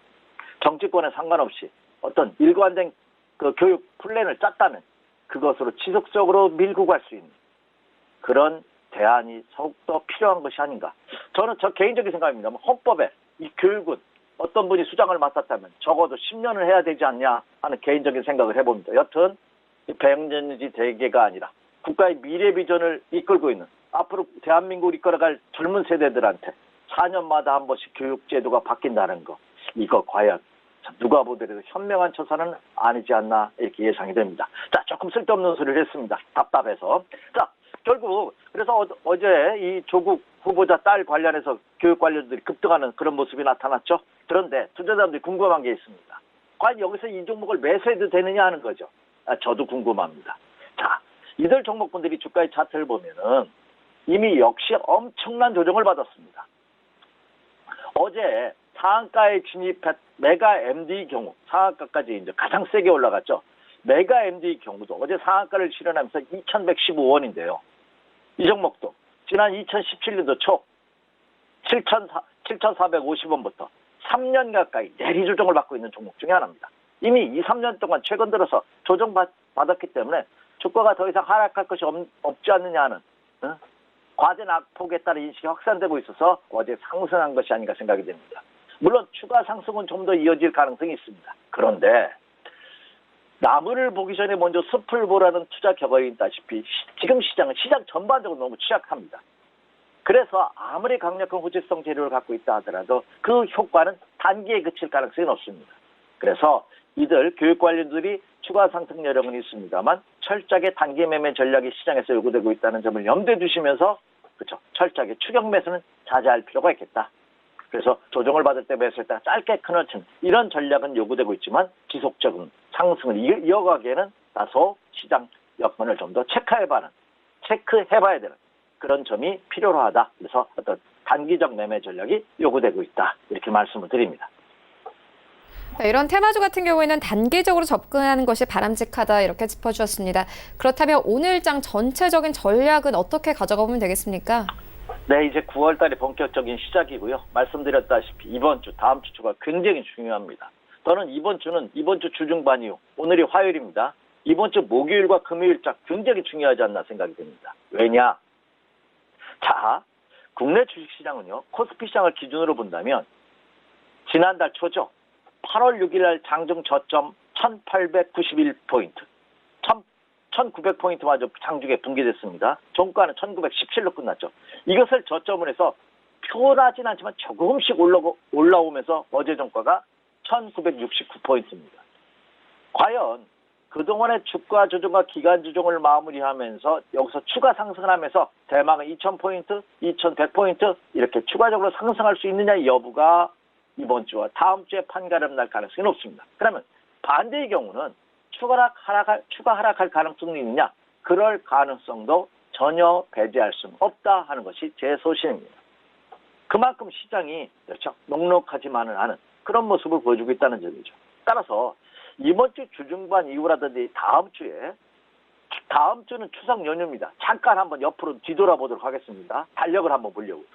S3: 정치권에 상관없이 어떤 일관된 그 교육 플랜을 짰다면 그것으로 지속적으로 밀고 갈 수 있는 그런 대안이 더욱더 필요한 것이 아닌가. 저는 저 개인적인 생각입니다. 헌법에 이 교육은 어떤 분이 수장을 맡았다면 적어도 10년을 해야 되지 않냐 하는 개인적인 생각을 해봅니다. 여튼 100년지 대계가 아니라 국가의 미래 비전을 이끌고 있는 앞으로 대한민국을 이끌어갈 젊은 세대들한테 4년마다 한 번씩 교육제도가 바뀐다는 거, 이거 과연 누가 보더라도 현명한 처사는 아니지 않나 이렇게 예상이 됩니다. 자, 조금 쓸데없는 소리를 했습니다. 답답해서. 자, 결국 그래서 어제 이 조국 후보자 딸 관련해서 교육 관련들이 급등하는 그런 모습이 나타났죠. 그런데 투자자들이 궁금한 게 있습니다. 과연 여기서 이 종목을 매수해도 되느냐 하는 거죠. 저도 궁금합니다. 자, 이들 종목분들이 주가의 차트를 보면은 이미 역시 엄청난 조정을 받았습니다. 어제 상한가에 진입한 메가MD 경우 상한가까지 이제 가장 세게 올라갔죠. 메가MD 경우도 어제 상한가를 실현하면서 2,115원인데요. 이 종목도 지난 2017년도 초 7,450원부터 3년 가까이 내리 조정을 받고 있는 종목 중에 하나입니다. 이미 2, 3년 동안 최근 들어서 조정받았기 때문에 주가가 더 이상 하락할 것이 없지 않느냐 하는 과대 낙폭에 따른 인식이 확산되고 있어서 어제 상승한 것이 아닌가 생각이 됩니다. 물론 추가 상승은 좀 더 이어질 가능성이 있습니다. 그런데 나무를 보기 전에 먼저 숲을 보라는 투자 격언이 있다시피 지금 시장 전반적으로 너무 취약합니다. 그래서 아무리 강력한 호재성 재료를 갖고 있다 하더라도 그 효과는 단기에 그칠 가능성이 높습니다. 그래서 이들 교육 관련들이 추가 상승 여력은 있습니다만 철저하게 단기 매매 전략이 시장에서 요구되고 있다는 점을 염두에 두시면서 그렇죠. 철저하게 추격 매수는 자제할 필요가 있겠다. 그래서 조정을 받을 때 매수할 때 짧게 끊어치는 이런 전략은 요구되고 있지만 지속적인 상승을 이어가기에는 다소 시장 여건을 좀 더 체크해봐야 되는 그런 점이 필요로 하다. 그래서 어떤 단기적 매매 전략이 요구되고 있다. 이렇게 말씀을 드립니다.
S1: 이런 테마주 같은 경우에는 단기적으로 접근하는 것이 바람직하다 이렇게 짚어주셨습니다. 그렇다면 오늘장 전체적인 전략은 어떻게 가져가보면 되겠습니까?
S3: 네, 이제 9월 달이 본격적인 시작이고요. 말씀드렸다시피 이번 주, 다음 주가 굉장히 중요합니다. 저는 이번 주 주중반 이후, 오늘이 화요일입니다. 이번 주 목요일과 금요일장 굉장히 중요하지 않나 생각이 됩니다. 왜냐? 자, 국내 주식시장은요, 코스피 시장을 기준으로 본다면 지난달 초죠. 8월 6일 날 장중 저점 1891포인트, 1900포인트마저 장중에 붕괴됐습니다. 종가는 1917로 끝났죠. 이것을 저점을 해서 표현하진 않지만 조금씩 올라오면서 어제 종가가 1969포인트입니다. 과연 그동안의 주가 조정과 기간 조정을 마무리하면서 여기서 추가 상승을 하면서 대망은 2000포인트, 2100포인트 이렇게 추가적으로 상승할 수 있느냐의 여부가 이번 주와 다음 주에 판가름 날 가능성이 높습니다. 그러면 반대의 경우는 추가 하락할 가능성이 있느냐? 그럴 가능성도 전혀 배제할 수는 없다 하는 것이 제 소신입니다. 그만큼 시장이 그렇죠. 녹록하지만은 않은 그런 모습을 보여주고 있다는 점이죠. 따라서 이번 주 주중반 이후라든지 다음 주는 추석 연휴입니다. 잠깐 한번 옆으로 뒤돌아보도록 하겠습니다. 달력을 한번 보려고요.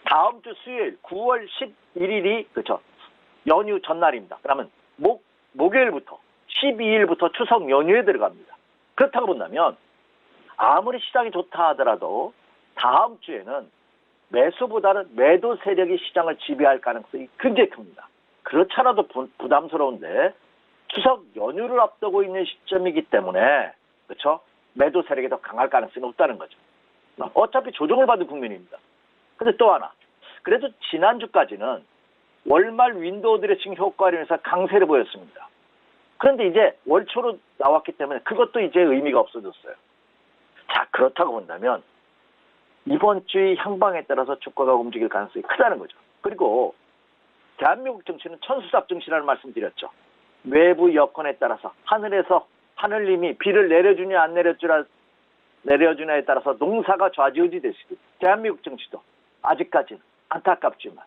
S3: 다음 주 수요일 9월 11일이 그렇죠. 연휴 전날입니다. 그러면 목요일부터 12일부터 추석 연휴에 들어갑니다. 그렇다고 본다면 아무리 시장이 좋다 하더라도 다음 주에는 매수보다는 매도 세력이 시장을 지배할 가능성이 굉장히 큽니다. 그렇잖아도 부담스러운데 추석 연휴를 앞두고 있는 시점이기 때문에 그렇죠? 매도 세력이 더 강할 가능성이 높다는 거죠. 어차피 조정을 받은 국면입니다. 근데 또 하나, 그래도 지난주까지는 월말 윈도우 드레싱 효과로 인해서 강세를 보였습니다. 그런데 이제 월초로 나왔기 때문에 그것도 이제 의미가 없어졌어요. 자, 그렇다고 본다면 이번 주의 향방에 따라서 주가가 움직일 가능성이 크다는 거죠. 그리고 대한민국 정치는 천수답 정치라는 말씀 드렸죠. 외부 여건에 따라서 하늘님이 비를 내려주냐 안 내려주냐에 따라서 농사가 좌지우지 되시고 대한민국 정치도 아직까지는 안타깝지만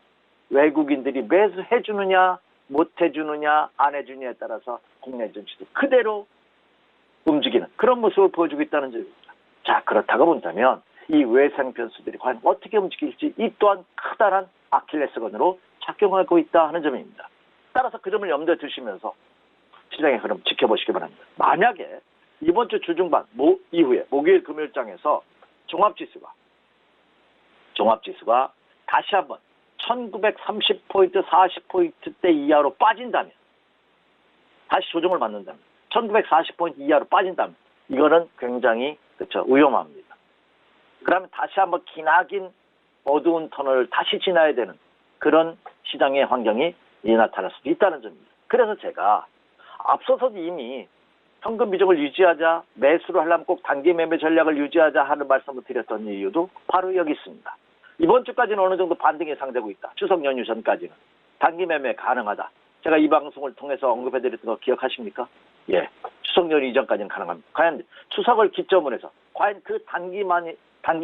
S3: 외국인들이 매수해주느냐 못해주느냐 안 해주느냐에 따라서 국내 정치도 그대로 움직이는 그런 모습을 보여주고 있다는 점입니다. 자, 그렇다고 본다면 이 외상 변수들이 과연 어떻게 움직일지 이 또한 커다란 아킬레스건으로 작용하고 있다 하는 점입니다. 따라서 그 점을 염두에 두시면서 시장의 흐름 지켜보시기 바랍니다. 만약에 이번 주 주중반 이후에 목요일 금요일장에서 종합지수가 다시 한번 1930포인트 40포인트대 이하로 빠진다면 다시 조정을 받는다면 1940포인트 이하로 빠진다면 이거는 굉장히 그렇죠 위험합니다. 그러면 다시 한번 기나긴 어두운 터널을 다시 지나야 되는 그런 시장의 환경이 나타날 수도 있다는 점입니다. 그래서 제가 앞서서도 이미 현금 비중을 유지하자, 매수를 하려면 꼭 단기 매매 전략을 유지하자 하는 말씀을 드렸던 이유도 바로 여기 있습니다. 이번 주까지는 어느 정도 반등이 예상되고 있다. 추석 연휴 전까지는. 단기 매매 가능하다. 제가 이 방송을 통해서 언급해드렸던 거 기억하십니까? 예. 추석 연휴 이전까지는 가능합니다. 과연 추석을 기점으로 해서 과연 그 단기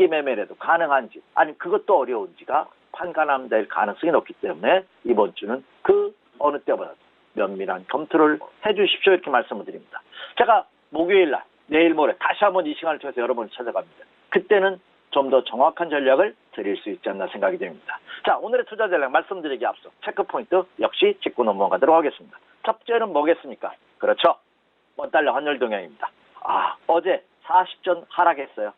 S3: 매매라도 가능한지 아니면 그것도 어려운지가 판가름될 가능성이 높기 때문에 이번 주는 그 어느 때보다도 면밀한 검토를 해주십시오 이렇게 말씀을 드립니다. 제가 목요일 날 내일 모레 다시 한번 이 시간을 통해서 여러분을 찾아갑니다. 그때는 좀 더 정확한 전략을 드릴 수 있지 않나 생각이 됩니다. 자, 오늘의 투자 전략 말씀드리기 앞서 체크포인트 역시 짚고 넘어가도록 하겠습니다. 첫째는 뭐겠습니까? 그렇죠. 원달러 환율 동향입니다. 어제 40전 하락했어요.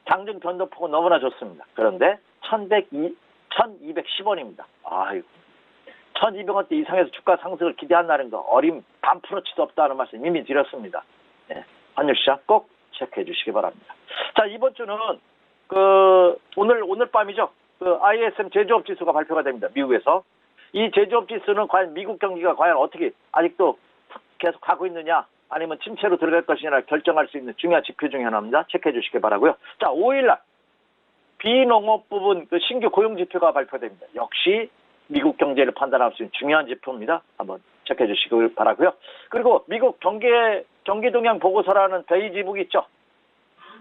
S3: 장중 변동폭은 너무나 좋습니다. 그런데 1210원입니다. 아이고. 1200원대 이상에서 주가 상승을 기대한다는 거 어림 반프로치도 없다는 말씀 이미 드렸습니다. 네, 환율시장 꼭 체크해 주시기 바랍니다. 자, 이번 주는 오늘 밤이죠. ISM 제조업 지수가 발표가 됩니다. 미국에서. 이 제조업 지수는 과연 미국 경기가 과연 어떻게 아직도 계속 가고 있느냐 아니면 침체로 들어갈 것이냐 결정할 수 있는 중요한 지표 중에 하나입니다. 체크해 주시기 바라고요. 자, 5일날 비농업 부분 신규 고용 지표가 발표됩니다. 역시 미국 경제를 판단할 수 있는 중요한 지표입니다. 한번 체크해 주시길 바라고요. 그리고 미국 경기 동향 보고서라는 베이지북 있죠.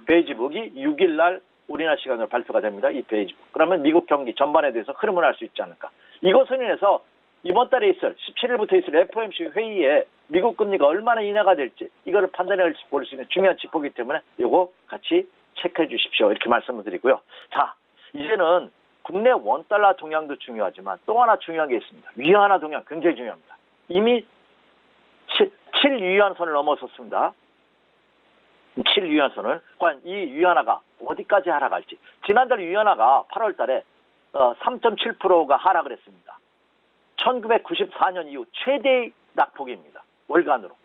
S3: 베이지북이 6일날 우리나라 시간으로 발표가 됩니다. 이 베이지북. 그러면 미국 경기 전반에 대해서 흐름을 알 수 있지 않을까. 이것을 인해서 이번 달에 17일부터 있을 FOMC 회의에 미국 금리가 얼마나 인하가 될지 이거를 판단해 볼 수 있는 중요한 지표이기 때문에 이거 같이 체크해 주십시오. 이렇게 말씀을 드리고요. 자, 이제는 국내 원달러 동향도 중요하지만 또 하나 중요한 게 있습니다. 위안화 동향 굉장히 중요합니다. 이미 7위안선을 넘어섰습니다. 7위안선을 과연 이 위안화가 어디까지 하락할지. 지난달 위안화가 8월 달에 3.7%가 하락을 했습니다. 1994년 이후 최대의 낙폭입니다. 월간으로.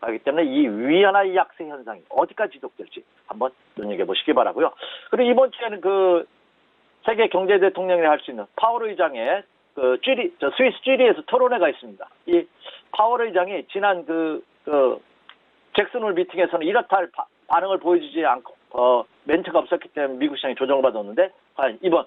S3: 그렇기 때문에 이 위안화의 약세 현상이 어디까지 지속될지 한번 눈여겨보시기 바라고요. 그리고 이번 주에는 세계 경제 대통령이 할 수 있는 파월 의장의 스위스 쥐리히에서 토론회가 있습니다. 이 파월 의장이 지난 잭슨 홀 미팅에서는 이렇다 할 반응을 보여주지 않고 멘트가 없었기 때문에 미국 시장이 조정을 받았는데 과연 이번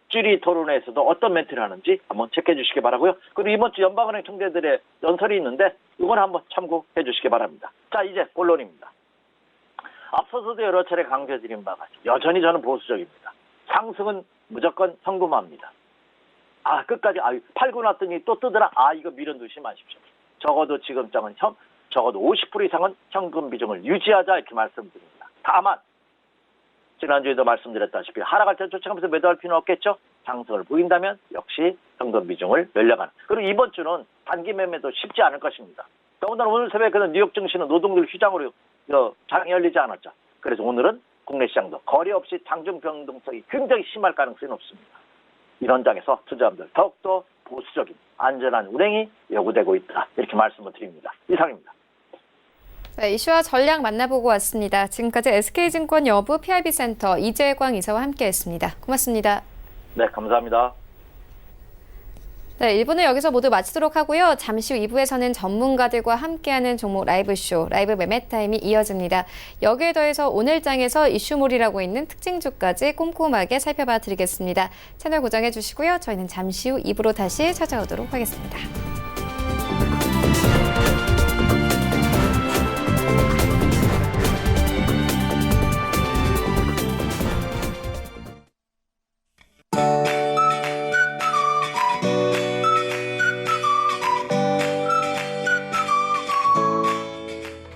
S3: 뒷줄이 토론회에서도 어떤 멘트를 하는지 한번 체크해 주시기 바라고요. 그리고 이번 주 연방은행 총재들의 연설이 있는데 이건 한번 참고해 주시기 바랍니다. 자, 이제 본론입니다. 앞서서도 여러 차례 강조해드린 바가 여전히 저는 보수적입니다. 상승은 무조건 현금화입니다. 끝까지 팔고 났더니 또 뜨더라. 이거 밀어두시 마십시오. 적어도 지금장은 적어도 50% 이상은 현금 비중을 유지하자 이렇게 말씀드립니다. 다만 지난주에도 말씀드렸다시피 하락할 때 쫓아가면서 매도할 필요는 없겠죠. 상승을 보인다면 역시 현금 비중을 늘려가는. 그리고 이번 주는 단기 매매도 쉽지 않을 것입니다. 더군다나 오늘 새벽에는 뉴욕 증시는 노동절 휴장으로 장이 열리지 않았죠. 그래서 오늘은 국내 시장도 거래 없이 장중 변동성이 굉장히 심할 가능성이 높습니다. 이런 장에서 투자자들 더욱더 보수적인 안전한 운행이 요구되고 있다. 이렇게 말씀을 드립니다. 이상입니다.
S1: 네, 이슈와 전략 만나보고 왔습니다. 지금까지 SK증권 여부 PIB센터 이재광 이사와 함께했습니다. 고맙습니다.
S3: 네, 감사합니다.
S1: 네, 1부는 여기서 모두 마치도록 하고요. 잠시 후 2부에서는 전문가들과 함께하는 종목 라이브쇼, 라이브 매매타임이 이어집니다. 여기에 더해서 오늘 장에서 이슈몰이라고 있는 특징주까지 꼼꼼하게 살펴봐 드리겠습니다. 채널 고정해 주시고요. 저희는 잠시 후 2부로 다시 찾아오도록 하겠습니다.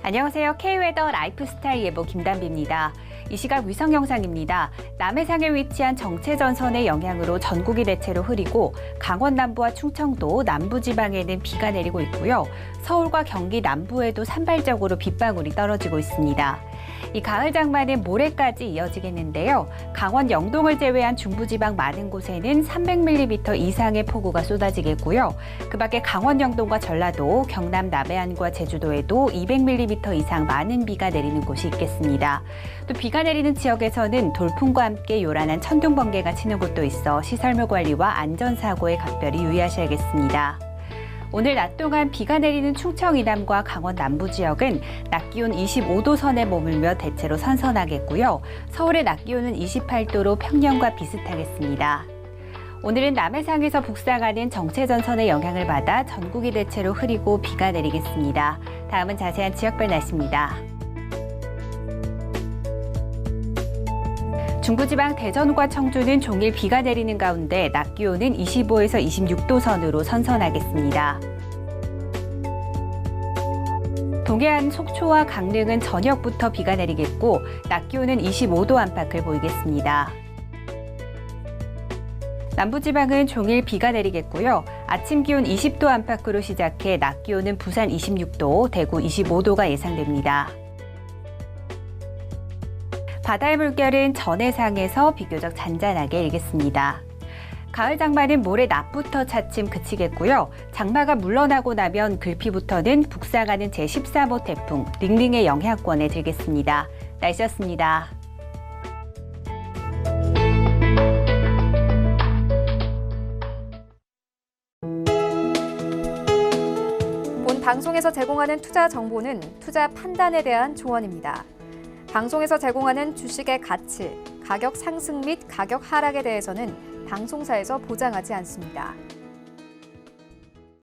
S4: 안녕하세요. K웨더 라이프스타일 예보 김단비입니다. 이 시각 위성 영상입니다. 남해상에 위치한 정체전선의 영향으로 전국이 대체로 흐리고 강원 남부와 충청도 남부지방에는 비가 내리고 있고요. 서울과 경기 남부에도 산발적으로 빗방울이 떨어지고 있습니다. 이 가을 장마는 모레까지 이어지겠는데요. 강원 영동을 제외한 중부지방 많은 곳에는 300mm 이상의 폭우가 쏟아지겠고요. 그 밖에 강원 영동과 전라도, 경남 남해안과 제주도에도 200mm 이상 많은 비가 내리는 곳이 있겠습니다. 또 비가 내리는 지역에서는 돌풍과 함께 요란한 천둥 번개가 치는 곳도 있어 시설물 관리와 안전사고에 각별히 유의하셔야겠습니다. 오늘 낮 동안 비가 내리는 충청 이남과 강원 남부 지역은 낮 기온 25도 선에 머물며 대체로 선선하겠고요. 서울의 낮 기온은 28도로 평년과 비슷하겠습니다. 오늘은 남해상에서 북상하는 정체전선의 영향을 받아 전국이 대체로 흐리고 비가 내리겠습니다. 다음은 자세한 지역별 날씨입니다. 중부지방 대전과 청주는 종일 비가 내리는 가운데 낮 기온은 25에서 26도 선으로 선선하겠습니다. 동해안 속초와 강릉은 저녁부터 비가 내리겠고 낮 기온은 25도 안팎을 보이겠습니다. 남부지방은 종일 비가 내리겠고요. 아침 기온 20도 안팎으로 시작해 낮 기온은 부산 26도, 대구 25도가 예상됩니다. 바다의 물결은 전해상에서 비교적 잔잔하게 일겠습니다. 가을 장마는 모레 낮부터 차츰 그치겠고요. 장마가 물러나고 나면 글피부터는 북상하는 제13호 태풍 링링의 영향권에 들겠습니다. 날씨였습니다.
S1: 본 방송에서 제공하는 투자 정보는 투자 판단에 대한 조언입니다. 방송에서 제공하는 주식의 가치, 가격 상승 및 가격 하락에 대해서는 방송사에서 보장하지 않습니다.